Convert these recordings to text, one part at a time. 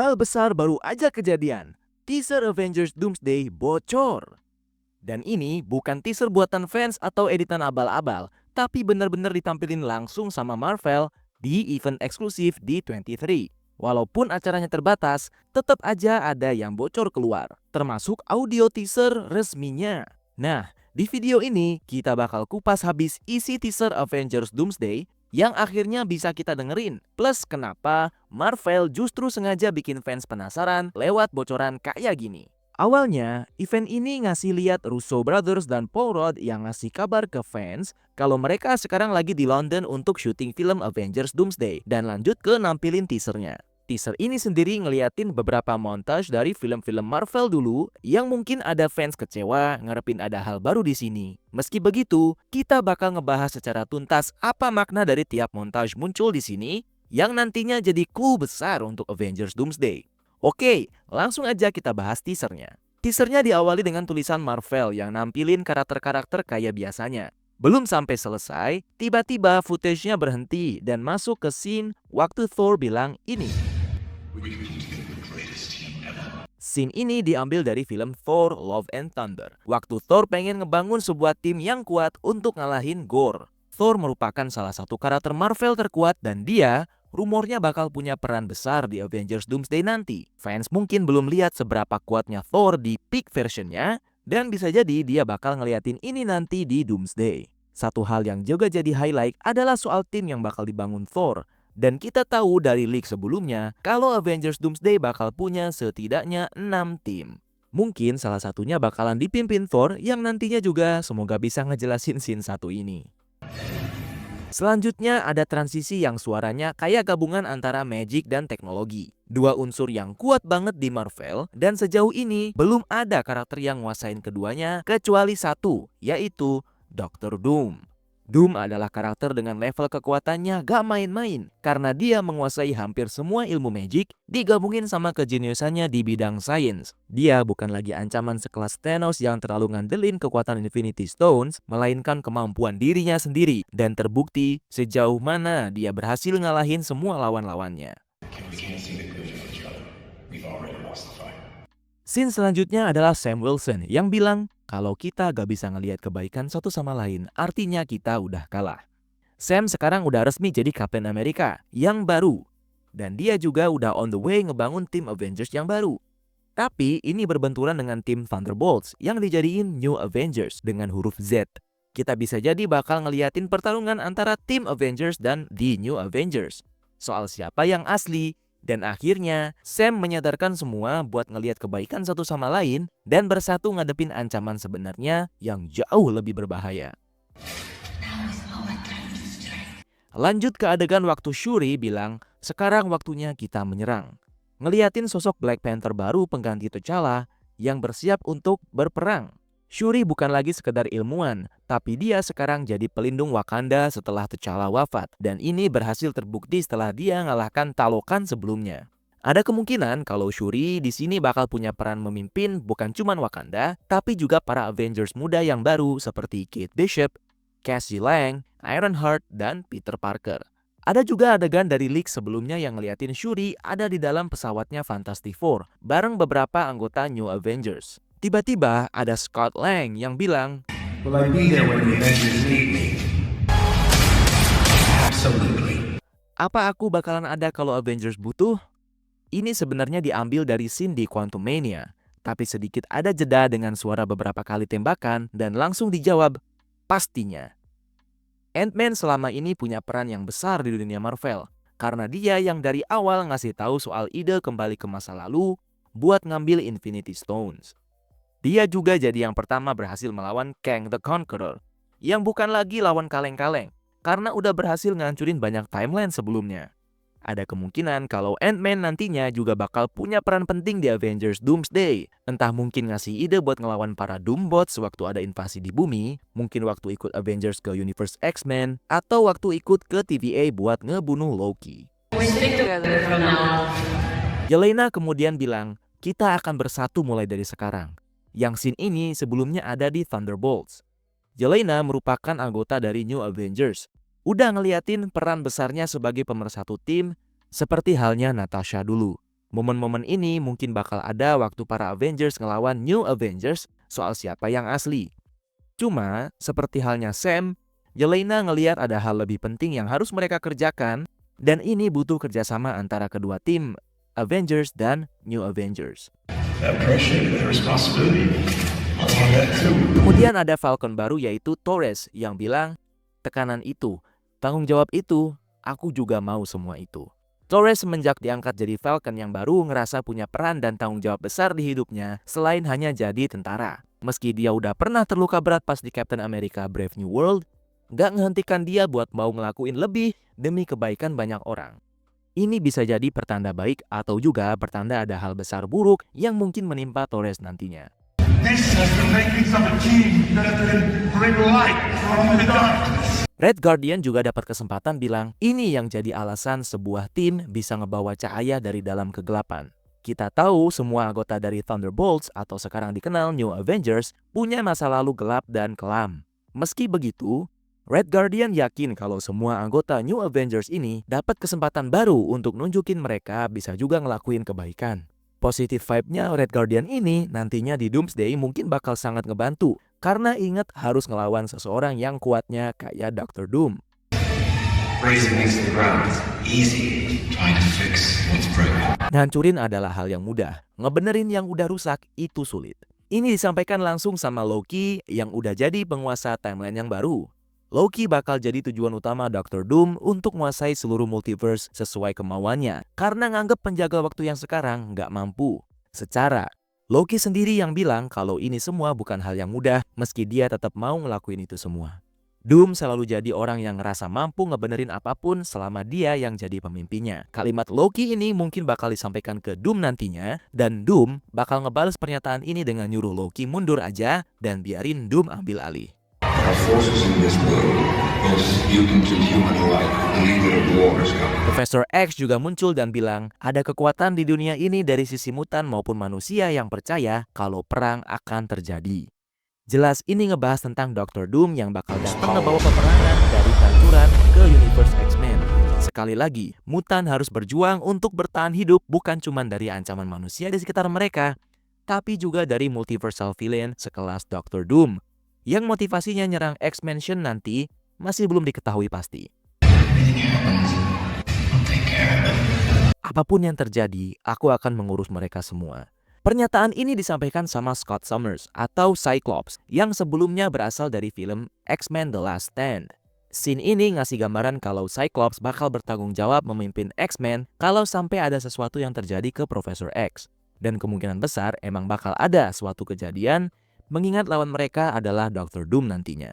Hal besar baru aja kejadian. Teaser Avengers Doomsday bocor. Dan ini bukan teaser buatan fans atau editan abal-abal, tapi benar-benar ditampilin langsung sama Marvel di event eksklusif di 23. Walaupun acaranya terbatas, tetap aja ada yang bocor keluar, termasuk audio teaser resminya. Nah, di video ini kita bakal kupas habis isi teaser Avengers Doomsday yang akhirnya bisa kita dengerin. Plus kenapa Marvel justru sengaja bikin fans penasaran lewat bocoran kayak gini. Awalnya, event ini ngasih lihat Russo Brothers dan Paul Rudd yang ngasih kabar ke fans kalau mereka sekarang lagi di London untuk syuting film Avengers Doomsday dan lanjut ke nampilin teasernya. Teaser ini sendiri ngeliatin beberapa montage dari film-film Marvel dulu yang mungkin ada fans kecewa ngarepin ada hal baru di sini. Meski begitu, kita bakal ngebahas secara tuntas apa makna dari tiap montage muncul di sini yang nantinya jadi clue besar untuk Avengers Doomsday. Oke, langsung aja kita bahas teasernya. Teasernya diawali dengan tulisan Marvel yang nampilin karakter-karakter kayak biasanya. Belum sampai selesai, tiba-tiba footage-nya berhenti dan masuk ke scene waktu Thor bilang ini. Scene ini diambil dari film Thor Love and Thunder. Waktu Thor pengen ngebangun sebuah tim yang kuat untuk ngalahin Gore. Thor merupakan salah satu karakter Marvel terkuat dan dia rumornya bakal punya peran besar di Avengers Doomsday nanti. Fans mungkin belum lihat seberapa kuatnya Thor di peak versionnya, dan bisa jadi dia bakal ngeliatin ini nanti di Doomsday. Satu hal yang juga jadi highlight adalah soal tim yang bakal dibangun Thor. Dan kita tahu dari leak sebelumnya, kalau Avengers Doomsday bakal punya setidaknya 6 tim. Mungkin salah satunya bakalan dipimpin Thor yang nantinya juga semoga bisa ngejelasin scene satu ini. Selanjutnya ada transisi yang suaranya kayak gabungan antara magic dan teknologi. Dua unsur yang kuat banget di Marvel dan sejauh ini belum ada karakter yang nguasain keduanya kecuali satu, yaitu Dr. Doom. Doom adalah karakter dengan level kekuatannya gak main-main karena dia menguasai hampir semua ilmu magic digabungin sama kejeniusannya di bidang sains. Dia bukan lagi ancaman sekelas Thanos yang terlalu ngandelin kekuatan Infinity Stones, melainkan kemampuan dirinya sendiri dan terbukti sejauh mana dia berhasil ngalahin semua lawan-lawannya. Scene selanjutnya adalah Sam Wilson yang bilang kalau kita gak bisa ngelihat kebaikan satu sama lain, artinya kita udah kalah. Sam sekarang udah resmi jadi Captain America yang baru. Dan dia juga udah on the way ngebangun tim Avengers yang baru. Tapi ini berbenturan dengan tim Thunderbolts yang dijadiin New Avengers dengan huruf Z. Kita bisa jadi bakal ngeliatin pertarungan antara tim Avengers dan The New Avengers. Soal siapa yang asli. Dan akhirnya, Sam menyadarkan semua buat ngelihat kebaikan satu sama lain dan bersatu ngadepin ancaman sebenarnya yang jauh lebih berbahaya. Lanjut ke adegan waktu Shuri bilang, sekarang waktunya kita menyerang. Ngeliatin sosok Black Panther baru pengganti T'Challa yang bersiap untuk berperang. Shuri bukan lagi sekedar ilmuwan, tapi dia sekarang jadi pelindung Wakanda setelah T'Challa wafat. Dan ini berhasil terbukti setelah dia ngalahkan Talokan sebelumnya. Ada kemungkinan kalau Shuri di sini bakal punya peran memimpin bukan cuma Wakanda, tapi juga para Avengers muda yang baru seperti Kate Bishop, Cassie Lang, Ironheart, dan Peter Parker. Ada juga adegan dari leak sebelumnya yang ngeliatin Shuri ada di dalam pesawatnya Fantastic Four bareng beberapa anggota New Avengers. Tiba-tiba ada Scott Lang yang bilang, Will I be there when the Avengers need me? Absolutely. apa aku bakalan ada kalau Avengers butuh? Ini sebenarnya diambil dari scene di Quantumania, tapi sedikit ada jeda dengan suara beberapa kali tembakan dan langsung dijawab, pastinya. Ant-Man selama ini punya peran yang besar di dunia Marvel, karena dia yang dari awal ngasih tahu soal ide kembali ke masa lalu buat ngambil Infinity Stones. Dia juga jadi yang pertama berhasil melawan Kang the Conqueror, yang bukan lagi lawan kaleng-kaleng, karena udah berhasil ngancurin banyak timeline sebelumnya. Ada kemungkinan kalau Ant-Man nantinya juga bakal punya peran penting di Avengers Doomsday. Entah mungkin ngasih ide buat ngelawan para Doombots waktu ada invasi di bumi, mungkin waktu ikut Avengers ke Universe X-Men, atau waktu ikut ke TVA buat ngebunuh Loki. Yelena kemudian bilang, kita akan bersatu mulai dari sekarang. Yang scene ini sebelumnya ada di Thunderbolts. Yelena merupakan anggota dari New Avengers. Udah ngeliatin peran besarnya sebagai pemersatu tim seperti halnya Natasha dulu. Momen-momen ini mungkin bakal ada waktu para Avengers ngelawan New Avengers soal siapa yang asli. Cuma, seperti halnya Sam, Yelena ngelihat ada hal lebih penting yang harus mereka kerjakan, dan ini butuh kerjasama antara kedua tim, Avengers dan New Avengers. That pressure, that responsibility. I want that too. Kemudian ada Falcon baru yaitu Torres yang bilang, tekanan itu, tanggung jawab itu, aku juga mau semua itu. Torres semenjak diangkat jadi Falcon yang baru ngerasa punya peran dan tanggung jawab besar di hidupnya selain hanya jadi tentara. Meski dia udah pernah terluka berat pas di Captain America Brave New World, gak ngehentikan dia buat mau ngelakuin lebih demi kebaikan banyak orang. Ini bisa jadi pertanda baik atau juga pertanda ada hal besar buruk yang mungkin menimpa Torres nantinya. This has the makings of a team that can bring light from the darkness. Red Guardian juga dapat kesempatan bilang, ini yang jadi alasan sebuah tim bisa ngebawa cahaya dari dalam kegelapan. Kita tahu semua anggota dari Thunderbolts atau sekarang dikenal New Avengers punya masa lalu gelap dan kelam. Meski begitu, Red Guardian yakin kalau semua anggota New Avengers ini dapat kesempatan baru untuk nunjukin mereka bisa juga ngelakuin kebaikan. Positive vibe-nya Red Guardian ini nantinya di Doomsday mungkin bakal sangat ngebantu karena ingat harus ngelawan seseorang yang kuatnya kayak Dr. Doom. Raising things to the ground is easy. Trying to fix what's broken. Ngancurin adalah hal yang mudah, ngebenerin yang udah rusak itu sulit. Ini disampaikan langsung sama Loki yang udah jadi penguasa timeline yang baru. Loki bakal jadi tujuan utama Dr. Doom untuk menguasai seluruh multiverse sesuai kemauannya karena nganggep penjaga waktu yang sekarang nggak mampu. Secara, Loki sendiri yang bilang kalau ini semua bukan hal yang mudah meski dia tetap mau ngelakuin itu semua. Doom selalu jadi orang yang ngerasa mampu ngebenerin apapun selama dia yang jadi pemimpinnya. Kalimat Loki ini mungkin bakal disampaikan ke Doom nantinya dan Doom bakal ngebales pernyataan ini dengan nyuruh Loki mundur aja dan biarin Doom ambil alih. Our forces in this world pose mutant and human alike believe that a war is coming. Profesor X juga muncul dan bilang, ada kekuatan di dunia ini dari sisi mutan maupun manusia yang percaya kalau perang akan terjadi. Jelas ini ngebahas tentang Dr. Doom yang bakal datang ngebawa peperangan dari kancuran ke universe X-Men. Sekali lagi, mutan harus berjuang untuk bertahan hidup bukan cuma dari ancaman manusia di sekitar mereka, tapi juga dari multiversal villain sekelas Dr. Doom, yang motivasinya nyerang X-Mansion nanti masih belum diketahui pasti. Apapun yang terjadi, aku akan mengurus mereka semua. Pernyataan ini disampaikan sama Scott Summers atau Cyclops yang sebelumnya berasal dari film X-Men The Last Stand. Scene ini ngasih gambaran kalau Cyclops bakal bertanggung jawab memimpin X-Men kalau sampai ada sesuatu yang terjadi ke Profesor X. Dan kemungkinan besar emang bakal ada suatu kejadian mengingat lawan mereka adalah Dr. Doom nantinya.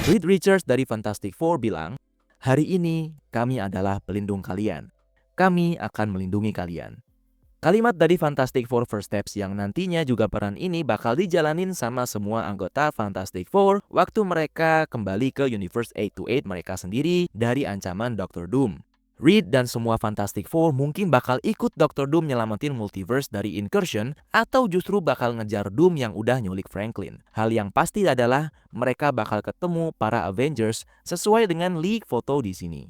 Reed Richards dari Fantastic Four bilang, hari ini kami adalah pelindung kalian. Kami akan melindungi kalian. Kalimat dari Fantastic Four First Steps yang nantinya juga peran ini bakal dijalanin sama semua anggota Fantastic Four waktu mereka kembali ke Universe 828 mereka sendiri dari ancaman Dr. Doom. Reed dan semua Fantastic Four mungkin bakal ikut Dr. Doom nyelamatin multiverse dari Incursion atau justru bakal ngejar Doom yang udah nyulik Franklin. Hal yang pasti adalah mereka bakal ketemu para Avengers sesuai dengan leak foto di sini.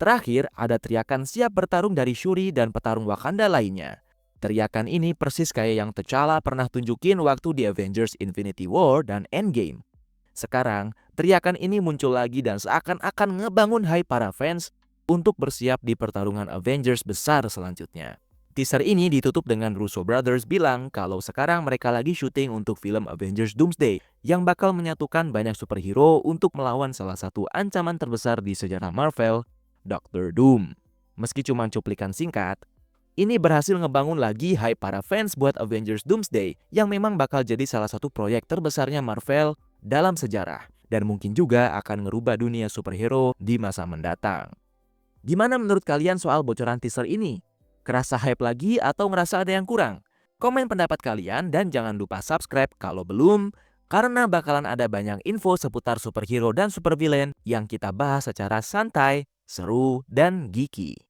Terakhir, ada teriakan siap bertarung dari Shuri dan petarung Wakanda lainnya. Teriakan ini persis kayak yang T'Challa pernah tunjukin waktu di Avengers Infinity War dan Endgame. Sekarang, teriakan ini muncul lagi dan seakan-akan ngebangun hype para fans untuk bersiap di pertarungan Avengers besar selanjutnya. Teaser ini ditutup dengan Russo Brothers bilang kalau sekarang mereka lagi syuting untuk film Avengers Doomsday yang bakal menyatukan banyak superhero untuk melawan salah satu ancaman terbesar di sejarah Marvel, Dr. Doom. Meski cuma cuplikan singkat, ini berhasil ngebangun lagi hype para fans buat Avengers Doomsday yang memang bakal jadi salah satu proyek terbesarnya Marvel dalam sejarah dan mungkin juga akan ngerubah dunia superhero di masa mendatang. Gimana menurut kalian soal bocoran teaser ini? Kerasa hype lagi atau ngerasa ada yang kurang? Komen pendapat kalian dan jangan lupa subscribe kalau belum, karena bakalan ada banyak info seputar superhero dan supervillain yang kita bahas secara santai, seru, dan geeky.